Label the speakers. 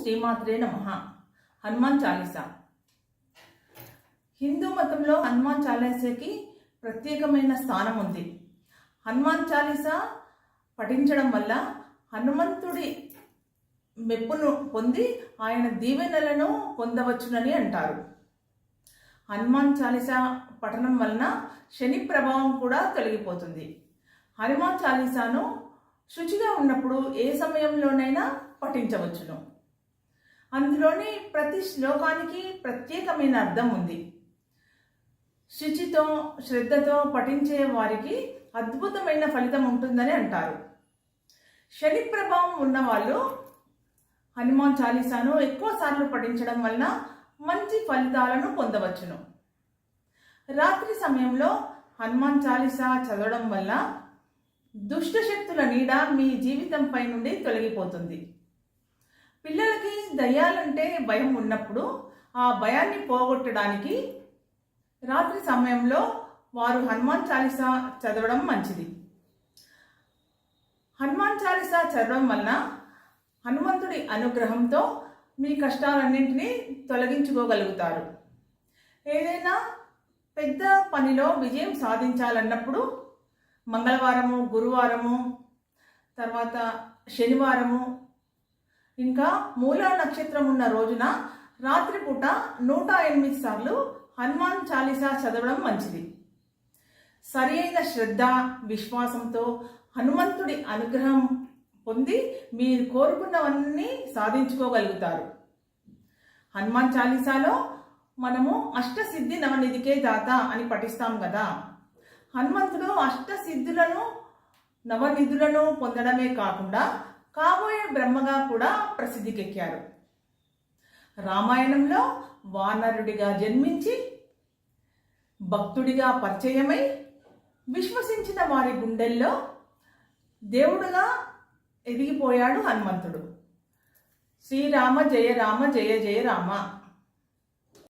Speaker 1: శ్రీమాత్రే నమః. హనుమాన్ చాలీసా. హిందూ మతంలో హనుమాన్ చాలీసాకి ప్రత్యేకమైన స్థానం ఉంది. హనుమాన్ చాలీసా పఠించడం వల్ల హనుమంతుడి మెప్పును పొంది ఆయన దీవెనలను పొందవచ్చునని అంటారు. హనుమాన్ చాలీసా పఠనం వలన శని ప్రభావం కూడా తొలగిపోతుంది. హనుమాన్ చాలీసాను శుచిగా ఉన్నప్పుడు ఏ సమయంలోనైనా పఠించవచ్చును. అందులోని ప్రతి శ్లోకానికి ప్రత్యేకమైన అర్థం ఉంది. శుచితో శ్రద్ధతో పఠించే వారికి అద్భుతమైన ఫలితం ఉంటుందని అంటారు. శని ప్రభావం ఉన్నవాళ్ళు హనుమాన్ చాలీసాను ఎక్కువ సార్లు పఠించడం వలన మంచి ఫలితాలను పొందవచ్చును. రాత్రి సమయంలో హనుమాన్ చాలీసా చదవడం వల్ల దుష్ట శక్తుల నీడ మీ జీవితంపై నుండి తొలగిపోతుంది. పిల్లలకి దయ్యాలంటే భయం ఉన్నప్పుడు ఆ భయాన్ని పోగొట్టడానికి రాత్రి సమయంలో వారు హనుమాన్ చాలీసా చదవడం మంచిది. హనుమాన్ చాలీసా చదవడం వలన హనుమంతుడి అనుగ్రహంతో మీ కష్టాలన్నింటినీ తొలగించుకోగలుగుతారు. ఏదైనా పెద్ద పనిలో విజయం సాధించాలన్నప్పుడు మంగళవారము, గురువారము, తర్వాత శనివారము, ఇంకా మూలా నక్షత్రం ఉన్న రోజున రాత్రిపూట 108 సార్లు హనుమాన్ చాలీసా చదవడం మంచిది. సరి అయిన శ్రద్ధ, విశ్వాసంతో హనుమంతుడి అనుగ్రహం పొంది మీరు కోరుకున్నవన్నీ సాధించుకోగలుగుతారు. హనుమాన్ చాలీసాలో మనము అష్టసిద్ధి నవనిధికే దాత అని పఠిస్తాం కదా. హనుమంతుడు అష్టసిద్ధులను నవనిధులను పొందడమే కాకుండా కాబోయే బ్రహ్మగా కూడా ప్రసిద్ధికెక్కారు. రామాయణంలో వానరుడిగా జన్మించి భక్తుడిగా పరిచయమై విశ్వసించిన వారి గుండెల్లో దేవుడుగా ఎదిగిపోయాడు హనుమంతుడు. శ్రీరామ జయ రామ జయ జయ రామ.